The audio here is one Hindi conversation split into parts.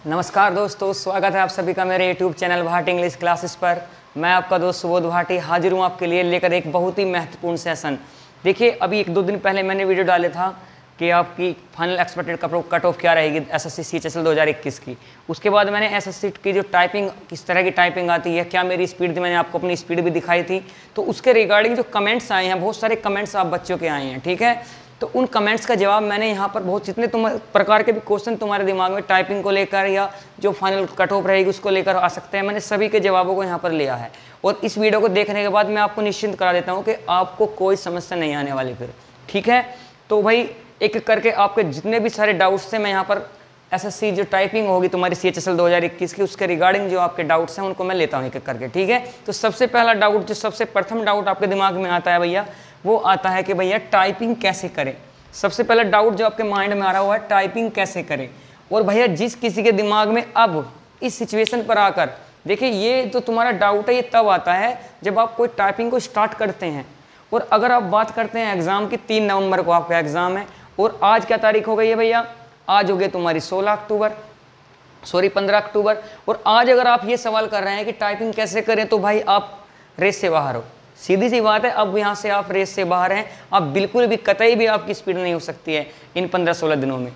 नमस्कार दोस्तों, स्वागत है आप सभी का मेरे YouTube channel Bhati English classes पर। मैं आपका दोस्त सुबोध भाटी हाजिर हूँ आपके लिए लेकर एक बहुत ही महत्वपूर्ण सेशन। देखिए, अभी 1-2 दिन पहले मैंने वीडियो डाले था कि आपकी फाइनल एक्सपेक्टेड कट ऑफ क्या रहेगी एसएससी सीएचएसएल 2021 की। उसके बाद मैंने एसएससी की जो टाइपिंग, किस तरह की टाइपिंग आती है, क्या मेरी स्पीड थी, मैंने आपको अपनी स्पीड भी दिखाई थी। तो उसके रिगार्डिंग जो कमेंट्स आए हैं, बहुत सारे कमेंट्स आप बच्चों के आए हैं, ठीक है। तो उन कमेंट्स का जवाब मैंने यहाँ पर बहुत जितने प्रकार के भी क्वेश्चन तुम्हारे दिमाग में टाइपिंग को लेकर या जो फाइनल कट ऑफ रहेगी उसको लेकर आ सकते हैं, मैंने सभी के जवाबों को यहाँ पर लिया है। और इस वीडियो को देखने के बाद मैं आपको निश्चिंत करा देता हूँ कि आपको कोई समस्या नहीं आने वाली फिर, ठीक है। तो भाई एक एक करके आपके जितने भी सारे डाउट्स थे मैं यहाँ पर एसएससी जो टाइपिंग होगी तुम्हारी सीएचएसएल 2021 की, उसके रिगार्डिंग जो आपके डाउट्स हैं उनको मैं लेता हूँ एक एक करके, ठीक है। तो सबसे पहला डाउट, जो सबसे प्रथम डाउट आपके दिमाग में आता है भैया, वो आता है कि भैया टाइपिंग कैसे करें। सबसे पहला डाउट जो आपके माइंड में आ रहा हुआ है, टाइपिंग कैसे करें। और भैया जिस किसी के दिमाग में अब इस सिचुएशन पर आकर, देखिए ये जो तुम्हारा डाउट है ये तब आता है जब आप कोई टाइपिंग को स्टार्ट करते हैं। और अगर आप बात करते हैं एग्जाम की, 3 नवंबर को आपका एग्जाम है और आज क्या तारीख हो गई है भैया, आज हो गई तुम्हारी 15 अक्टूबर। और आज अगर आप ये सवाल कर रहे हैं कि टाइपिंग कैसे करें, तो भाई आप रेस से बाहर हो, सीधी सी बात है। अब यहाँ से आप रेस से बाहर हैं, आप बिल्कुल भी कतई भी आपकी स्पीड नहीं हो सकती है इन 15-16 दिनों में।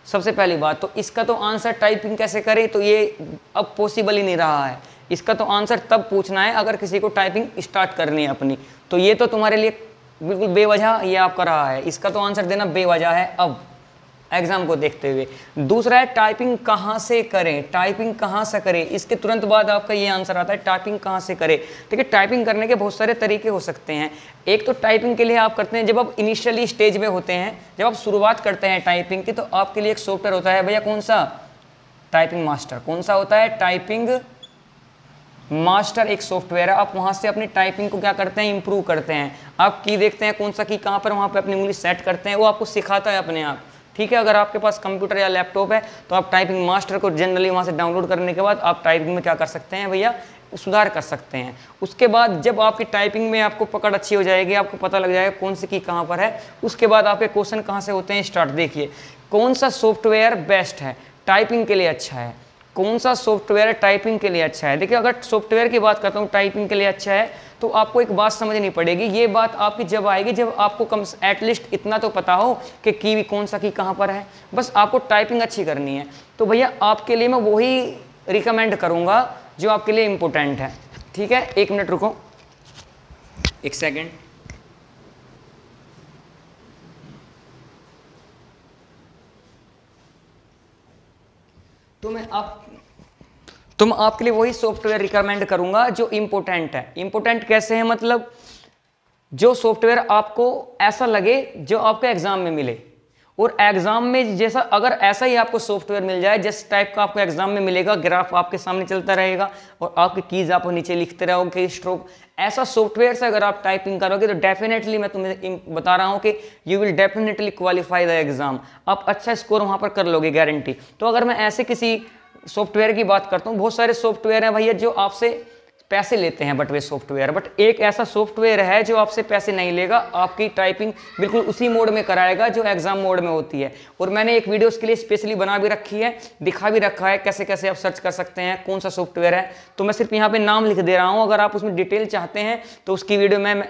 सबसे पहली बात तो इसका तो आंसर टाइपिंग कैसे करें, तो ये अब पॉसिबल ही नहीं रहा है। इसका तो आंसर तब पूछना है अगर किसी को टाइपिंग स्टार्ट करनी है अपनी, तो ये तो तुम्हारे लिए बिल्कुल बेवजह ये आपका रहा है। इसका तो आंसर देना बेवजह है अब एग्जाम को देखते हुए। दूसरा है टाइपिंग कहाँ से करें, टाइपिंग कहाँ से करें। इसके तुरंत बाद आपका ये आंसर आता है टाइपिंग कहाँ से करें। ठीक है, टाइपिंग करने के बहुत सारे तरीके हो सकते हैं। एक तो टाइपिंग के लिए आप करते हैं जब आप इनिशियली स्टेज में होते हैं, जब आप शुरुआत करते हैं टाइपिंग की, तो आपके लिए एक सॉफ्टवेयर होता है भैया, कौन सा, टाइपिंग मास्टर। कौन सा होता है, टाइपिंग मास्टर एक सॉफ्टवेयर है। आप वहाँ से अपनी टाइपिंग को क्या करते हैं, इंप्रूव करते हैं। आप की देखते हैं कौन सा की कहाँ पर, वहाँ पर अपनी उंगली सेट करते हैं, वो आपको सिखाता है अपने आप, ठीक है। अगर आपके पास कंप्यूटर या लैपटॉप है तो आप टाइपिंग मास्टर को जनरली वहाँ से डाउनलोड करने के बाद आप टाइपिंग में क्या कर सकते हैं भैया, सुधार कर सकते हैं। उसके बाद जब आपकी टाइपिंग में आपको पकड़ अच्छी हो जाएगी, आपको पता लग जाएगा कौन सी की कहाँ पर है, उसके बाद आपके क्वेश्चन कहाँ से होते हैं स्टार्ट। देखिए कौन सा सॉफ्टवेयर बेस्ट है, टाइपिंग के लिए अच्छा है, कौन सा सॉफ्टवेयर टाइपिंग के लिए अच्छा है। देखिए अगर सॉफ्टवेयर की बात करता हूँ टाइपिंग के लिए अच्छा है, तो आपको एक बात समझनी पड़ेगी। ये बात आपकी जब आएगी जब आपको कम एटलीस्ट इतना तो पता हो कि की कौन सा की कहाँ पर है, बस आपको टाइपिंग अच्छी करनी है। तो भैया आपके लिए मैं वही रिकमेंड करूँगा जो आपके लिए इम्पोर्टेंट है, ठीक है। 1 मिनट रुको, 1 सेकेंड। तो मैं आपके लिए वही सॉफ्टवेयर रिकमेंड करूंगा जो इम्पोर्टेंट है। इम्पोर्टेंट कैसे है, मतलब जो सॉफ्टवेयर आपको ऐसा लगे जो आपको एग्जाम में मिले। और एग्जाम में जैसा, अगर ऐसा ही आपको सॉफ्टवेयर मिल जाए जिस टाइप का आपको एग्जाम में मिलेगा, ग्राफ आपके सामने चलता रहेगा और आपकी कीज आप नीचे लिखते रहोगे स्ट्रोक, ऐसा सॉफ्टवेयर से अगर आप टाइपिंग करोगे तो डेफिनेटली मैं तुम्हें बता रहा हूं कि you will definitely qualify the exam. आप अच्छा स्कोर वहां पर कर लोगे, गारंटी। तो अगर मैं ऐसे किसी सॉफ्टवेयर की बात करता हूँ, बहुत सारे सॉफ्टवेयर हैं भैया जो आपसे पैसे लेते हैं बट वे सॉफ्टवेयर, बट एक ऐसा सॉफ्टवेयर है जो आपसे पैसे नहीं लेगा, आपकी टाइपिंग बिल्कुल उसी मोड में कराएगा जो एग्जाम मोड में होती है। और मैंने एक वीडियो उसके लिए स्पेशली बना भी रखी है, दिखा भी रखा है कैसे कैसे आप सर्च कर सकते हैं कौन सा सॉफ्टवेयर है। तो मैं सिर्फ यहाँ पे नाम लिख दे रहा हूँ, अगर आप उसमें डिटेल चाहते हैं तो उसकी वीडियो मैं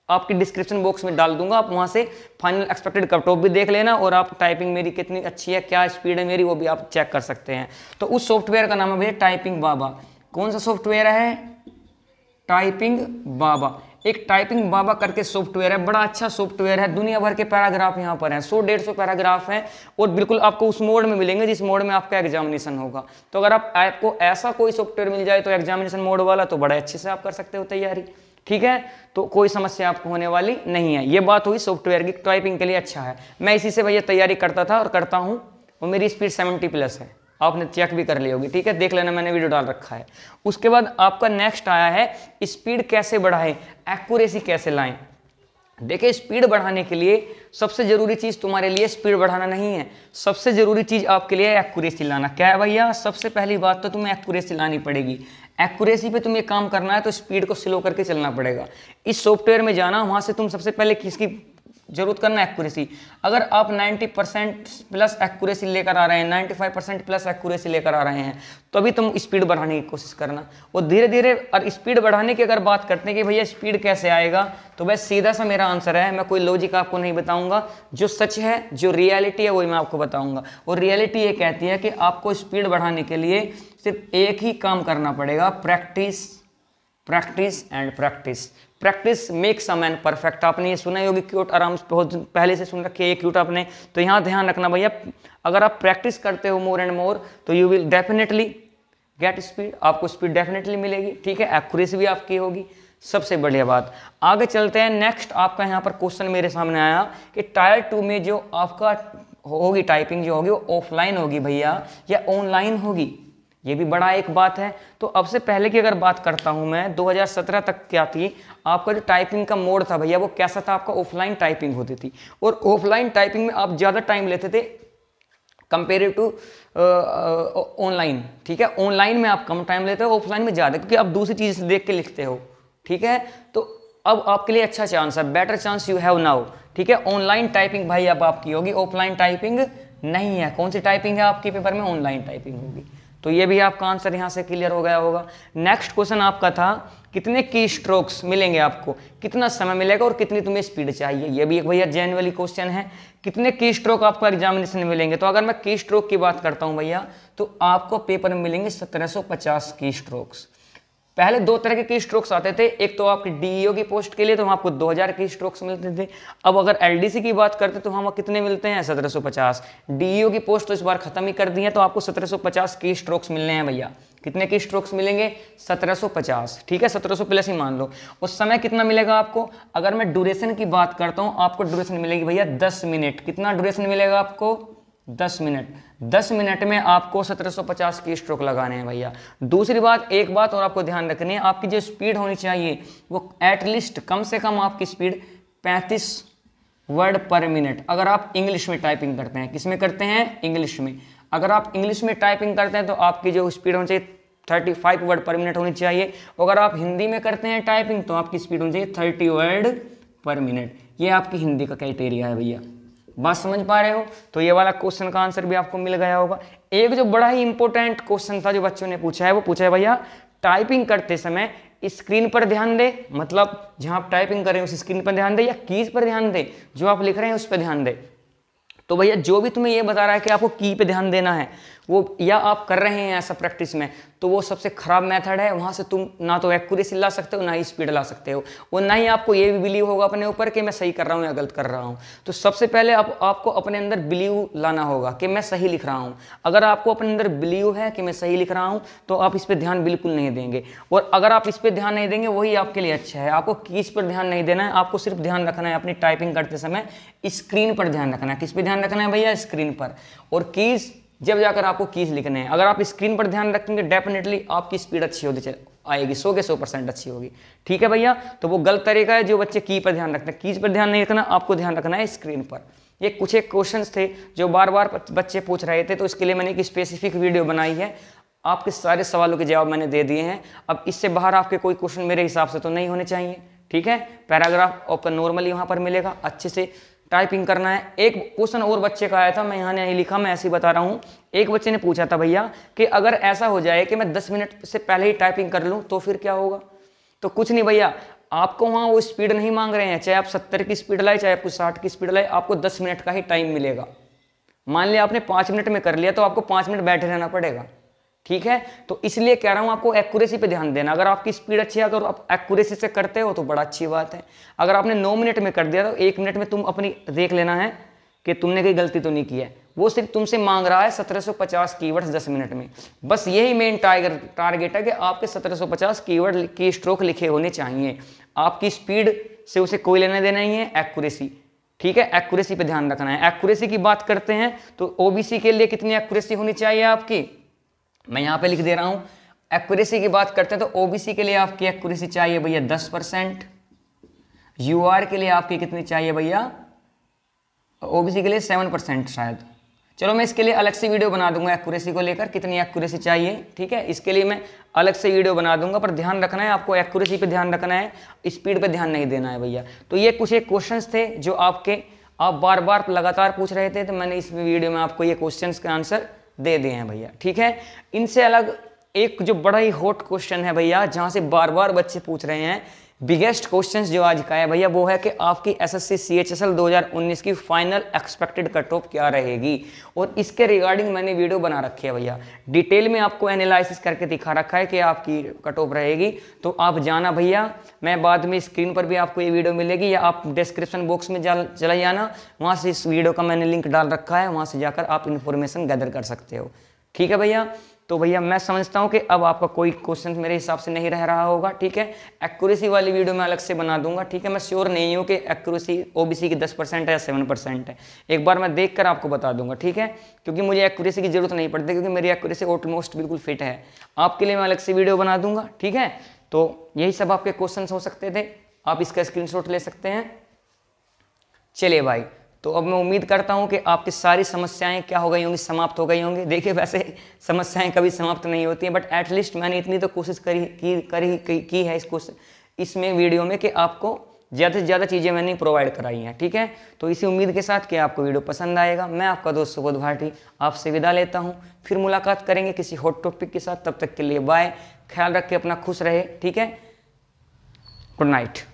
आपकी डिस्क्रिप्शन बॉक्स में डाल दूंगा, आप वहाँ से फाइनल एक्सपेक्टेड कट ऑफ भी देख लेना और आप टाइपिंग मेरी कितनी अच्छी है, क्या स्पीड है मेरी, वो भी आप चेक कर सकते हैं। तो उस सॉफ्टवेयर का नाम है भैया टाइपिंग बाबा। कौन सा सॉफ्टवेयर है, टाइपिंग बाबा। एक टाइपिंग बाबा करके सॉफ्टवेयर है, बड़ा अच्छा सॉफ्टवेयर है। दुनिया भर के पैराग्राफ यहाँ पर हैं, 100-150 पैराग्राफ हैं और बिल्कुल आपको उस मोड में मिलेंगे जिस मोड में आपका एग्जामिनेशन होगा। तो अगर आपको ऐसा कोई सॉफ्टवेयर मिल जाए तो एग्जामिनेशन मोड वाला, तो बड़े अच्छे से आप कर सकते हो तैयारी, ठीक है। तो कोई समस्या आपको होने वाली नहीं है। ये बात हुई सॉफ्टवेयर की, टाइपिंग के लिए अच्छा है। मैं इसी से भैया तैयारी करता था और करता हूँ, और मेरी स्पीड 70+ है, आपने चेक भी कर ली होगी, ठीक है, देख लेना, मैंने वीडियो डाल रखा है। उसके बाद आपका नेक्स्ट आया है स्पीड कैसे बढ़ाएं, एक्यूरेसी कैसे लाएं। देखिए स्पीड बढ़ाने के लिए सबसे जरूरी चीज तुम्हारे लिए स्पीड बढ़ाना नहीं है, सबसे जरूरी चीज आपके लिए एक्यूरेसी लाना। क्या है भैया, सबसे पहली बात तो तुम्हें एक्यूरेसी लानी पड़ेगी। एक्यूरेसी पे तुम्हें काम करना है तो स्पीड को स्लो करके चलना पड़ेगा। इस सॉफ्टवेयर में जाना, वहां से तुम सबसे पहले किसकी जरूरत करना एक्यूरेसी। अगर आप 90% प्लस एक्यूरेसी लेकर आ रहे हैं, 95% प्लस एक्यूरेसी लेकर आ रहे हैं, तो अभी तुम स्पीड बढ़ाने की कोशिश करना। और धीरे धीरे, और स्पीड बढ़ाने की अगर बात करते हैं कि भैया स्पीड कैसे आएगा, तो बस सीधा सा मेरा आंसर है, मैं कोई लॉजिक आपको नहीं बताऊंगा, जो सच है, जो रियलिटी है वही मैं आपको बताऊंगा। और रियलिटी ये कहती है कि आपको स्पीड बढ़ाने के लिए सिर्फ एक ही काम करना पड़ेगा, practice, practice and practice. Practice makes a man perfect. आपने ये सुना ही होगी, क्यूट, आराम से बहुत पहले से सुन रखी है ये क्यूट आपने, तो यहाँ ध्यान रखना भैया, अगर आप प्रैक्टिस करते हो मोर एंड मोर, तो you will definitely get speed, आपको स्पीड डेफिनेटली मिलेगी, ठीक है, एक्यूरेसी भी आपकी होगी। सबसे बढ़िया बात, आगे चलते हैं। नेक्स्ट आपका यहाँ पर क्वेश्चन मेरे सामने आया कि टायर 2 में जो आपका होगी टाइपिंग जो होगी वो ऑफलाइन होगी भैया या ऑनलाइन होगी, ये भी बड़ा एक बात है। तो अब से पहले की अगर बात करता हूं मैं, 2017 तक क्या थी, आपका जो टाइपिंग का मोड था भैया वो कैसा था, आपका ऑफलाइन टाइपिंग होती थी। और ऑफलाइन टाइपिंग में आप ज़्यादा टाइम लेते थे कंपेरेटिव टू ऑनलाइन, ठीक है। ऑनलाइन में आप कम टाइम लेते हो, ऑफलाइन में ज़्यादा, क्योंकि आप दूसरी चीज़ देख के लिखते हो, ठीक है। तो अब आपके लिए अच्छा चांस है, better chance you have now, ठीक है। ऑनलाइन टाइपिंग भाई अब आपकी होगी, ऑफलाइन टाइपिंग नहीं है। कौन सी टाइपिंग है आपके पेपर में, ऑनलाइन टाइपिंग होगी। तो ये भी आपका आंसर यहाँ से क्लियर हो गया होगा। नेक्स्ट क्वेश्चन आपका था कितने की स्ट्रोक्स मिलेंगे आपको, कितना समय मिलेगा और कितनी तुम्हें स्पीड चाहिए, ये भी एक भैया जेन्युइनली क्वेश्चन है। कितने की स्ट्रोक आपको एग्जामिनेशन में मिलेंगे, तो अगर मैं की स्ट्रोक की बात करता हूँ भैया, तो आपको पेपर में मिलेंगे 1750 की स्ट्रोक्स। पहले दो तरह के की स्ट्रोक्स आते थे, एक तो आपकी डीईओ की पोस्ट के लिए तो आपको 2000 की स्ट्रोक्स मिलते थे। अब अगर एलडीसी की बात करते तो वहाँ कितने मिलते हैं, 1750। डीईओ की पोस्ट तो इस बार खत्म ही कर दी है, तो आपको 1750 की स्ट्रोक्स मिलने हैं भैया। कितने की स्ट्रोक्स मिलेंगे, 1750, ठीक है, 1700 प्लस ही मान लो। उस समय कितना मिलेगा आपको, अगर मैं ड्यूरेशन की बात करता हूँ, आपको ड्यूरेशन मिलेगी भैया 10 मिनट। कितना ड्यूरेशन मिलेगा आपको, 10 मिनट। 10 मिनट में आपको 1750 की स्ट्रोक लगाने हैं भैया। दूसरी बात, एक बात और आपको ध्यान रखनी है, आपकी जो स्पीड होनी चाहिए वो एटलीस्ट कम से कम आपकी स्पीड 35 वर्ड पर मिनट। अगर आप इंग्लिश में टाइपिंग करते हैं, किस में करते हैं, इंग्लिश में। अगर आप इंग्लिश में टाइपिंग करते हैं तो आपकी जो स्पीड होनी चाहिए 35 वर्ड पर मिनट होनी चाहिए। अगर आप हिंदी में करते हैं टाइपिंग तो आपकी स्पीड होनी चाहिए 30 वर्ड पर मिनट। ये आपकी हिंदी का क्राइटेरिया है भैया, बात समझ पा रहे हो। तो ये वाला क्वेश्चन का आंसर भी आपको मिल गया होगा। एक जो बड़ा ही इंपॉर्टेंट क्वेश्चन था जो बच्चों ने पूछा है, वो पूछा है भैया टाइपिंग करते समय स्क्रीन पर ध्यान दे, मतलब जहां आप टाइपिंग कर रहे हैं उस स्क्रीन पर ध्यान दे या कीज पर ध्यान दे, जो आप लिख रहे हैं उस पर ध्यान दे। तो भैया जो भी तुम्हें ये बता रहा है कि आपको की पे ध्यान देना है वो, या आप कर रहे हैं ऐसा प्रैक्टिस में, तो वो सबसे खराब मेथड है। वहाँ से तुम ना तो एक्यूरेसी ला सकते हो ना ही स्पीड ला सकते हो, और ना ही आपको ये भी बिलीव होगा अपने ऊपर कि मैं सही कर रहा हूँ या गलत कर रहा हूँ। तो सबसे पहले आपको अपने अंदर बिलीव लाना होगा कि मैं सही लिख रहा हूँ। अगर आपको अपने अंदर बिलीव है कि मैं सही लिख रहा हूँ तो आप इस पर ध्यान बिल्कुल नहीं देंगे, और अगर आप इस पर ध्यान नहीं देंगे वही आपके लिए अच्छा है। आपको कीज पर ध्यान नहीं देना है, आपको सिर्फ ध्यान रखना है अपनी टाइपिंग करते समय स्क्रीन पर ध्यान रखना है। किस पर ध्यान रखना है भैया, स्क्रीन पर। और कीज जब जाकर आपको कीज लिखने हैं, अगर आप स्क्रीन पर ध्यान रखेंगे डेफिनेटली आपकी स्पीड अच्छी होती आएगी, 100 के 100% अच्छी होगी, ठीक है भैया। तो वो गलत तरीका है जो बच्चे की पर ध्यान रखते हैं, कीज पर ध्यान नहीं रखना, आपको ध्यान रखना है स्क्रीन पर। ये कुछ एक क्वेश्चंस थे जो बार बार बच्चे पूछ रहे थे, तो इसके लिए मैंने एक स्पेसिफिक वीडियो बनाई है। आपके सारे सवालों के जवाब मैंने दे दिए हैं। अब इससे बाहर आपके कोई क्वेश्चन मेरे हिसाब से तो नहीं होने चाहिए, ठीक है। पैराग्राफ आपका नॉर्मली वहाँ पर मिलेगा, अच्छे से टाइपिंग करना है। एक क्वेश्चन और बच्चे का आया था, मैं यहाँ नहीं लिखा, मैं ऐसे ही बता रहा हूँ। एक बच्चे ने पूछा था भैया कि अगर ऐसा हो जाए कि मैं 10 मिनट से पहले ही टाइपिंग कर लूँ तो फिर क्या होगा। तो कुछ नहीं भैया, आपको वहाँ वो स्पीड नहीं मांग रहे हैं, चाहे आप 70 की स्पीड लाए चाहे आपको 60 की स्पीड लाए, आपको 10 मिनट का ही टाइम मिलेगा। मान लिया आपने 5 मिनट में कर लिया तो आपको 5 मिनट बैठे रहना पड़ेगा, ठीक है। तो इसलिए कह रहा हूं आपको एक्यूरेसी पे ध्यान देना। अगर आपकी स्पीड अच्छी है, अगर आप एक्यूरेसी से करते हो तो बड़ा अच्छी बात है। अगर आपने 9 मिनट में कर दिया तो 1 मिनट में तुम अपनी देख लेना है कि तुमने कोई गलती तो नहीं की है। वो सिर्फ तुमसे मांग रहा है 1750 कीवर्ड्स 10 मिनट में, बस यही मेन टारगेट है कि आपके 1750 कीवर्ड की स्ट्रोक लिखे होने चाहिए। आपकी स्पीड से उसे कोई लेना देना नहीं है, एक्यूरेसी, ठीक है। एक्यूरेसी पे ध्यान रखना है। एक्यूरेसी की बात करते हैं तो ओबीसी के लिए कितनी एक्यूरेसी होनी चाहिए आपकी, मैं यहाँ पे लिख दे रहा हूँ। एक्यूरेसी की बात करते हैं तो ओबीसी के लिए आपकी एक्यूरेसी चाहिए भैया 10%, यूआर के लिए आपकी कितनी चाहिए भैया, ओबीसी के लिए 7% शायद, चलो मैं इसके लिए अलग से वीडियो बना दूंगा एक्यूरेसी को लेकर, कितनी एक्यूरेसी चाहिए, ठीक है, इसके लिए मैं अलग से वीडियो बना दूंगा। पर ध्यान रखना है आपको, एक्यूरेसी पे ध्यान रखना है, स्पीड पे ध्यान नहीं देना है भैया। तो ये कुछ एक क्वेश्चंस थे जो आप बार बार लगातार पूछ रहे थे, तो मैंने इस वीडियो में आपको ये क्वेश्चंस के आंसर दे दिए हैं भैया, ठीक है। इनसे अलग एक जो बड़ा ही हॉट क्वेश्चन है भैया, जहाँ से बार बार बच्चे पूछ रहे हैं, बिगेस्ट क्वेश्चंस जो आज का है भैया, वो है कि आपकी एसएससी सीएचएसएल 2019 की फाइनल एक्सपेक्टेड कट ऑफ क्या रहेगी। और इसके रिगार्डिंग मैंने वीडियो बना रखी है भैया, डिटेल में आपको एनालिसिस करके दिखा रखा है कि आपकी कट ऑफ रहेगी। तो आप जाना भैया, मैं बाद में स्क्रीन पर भी आपको ये वीडियो मिलेगी, या आप डिस्क्रिप्शन बॉक्स में चला जाना, वहाँ से इस वीडियो का मैंने लिंक डाल रखा है, वहाँ से जाकर आप इन्फॉर्मेशन गैदर कर सकते हो, ठीक है भैया। तो भैया मैं समझता हूँ कि अब आपका कोई क्वेश्चन मेरे हिसाब से नहीं रह रहा होगा, ठीक है। एक्यूरेसी वाली वीडियो मैं अलग से बना दूंगा, ठीक है। मैं श्योर नहीं हूँ कि एक्यूरेसी ओबीसी की 10% है या 7% है, एक बार मैं देख कर आपको बता दूंगा, ठीक है, क्योंकि मुझे एक्यूरेसी की जरूरत नहीं पड़ती, क्योंकि मेरी एक्यूरेसी ऑलमोस्ट बिल्कुल फिट है। आपके लिए मैं अलग से वीडियो बना दूंगा, ठीक है। तो यही सब आपके क्वेश्चन हो सकते थे, आप इसका स्क्रीनशॉट ले सकते हैं। चलिए भाई, तो अब मैं उम्मीद करता हूं कि आपकी सारी समस्याएं क्या हो गई होंगी, समाप्त हो गई होंगी। देखिए वैसे समस्याएं कभी समाप्त नहीं होती हैं, बट एटलीस्ट मैंने इतनी तो कोशिश की है इसमें वीडियो में कि आपको ज़्यादा से ज़्यादा चीज़ें मैंने प्रोवाइड कराई हैं, ठीक है। तो इसी उम्मीद के साथ कि आपको वीडियो पसंद आएगा, मैं आपका दोस्त सुबोध भाटी आपसे विदा लेता हूँ। फिर मुलाकात करेंगे किसी हॉट टॉपिक के साथ, तब तक के लिए बाय, ख्याल रख के अपना खुश रहे, ठीक है। Good night.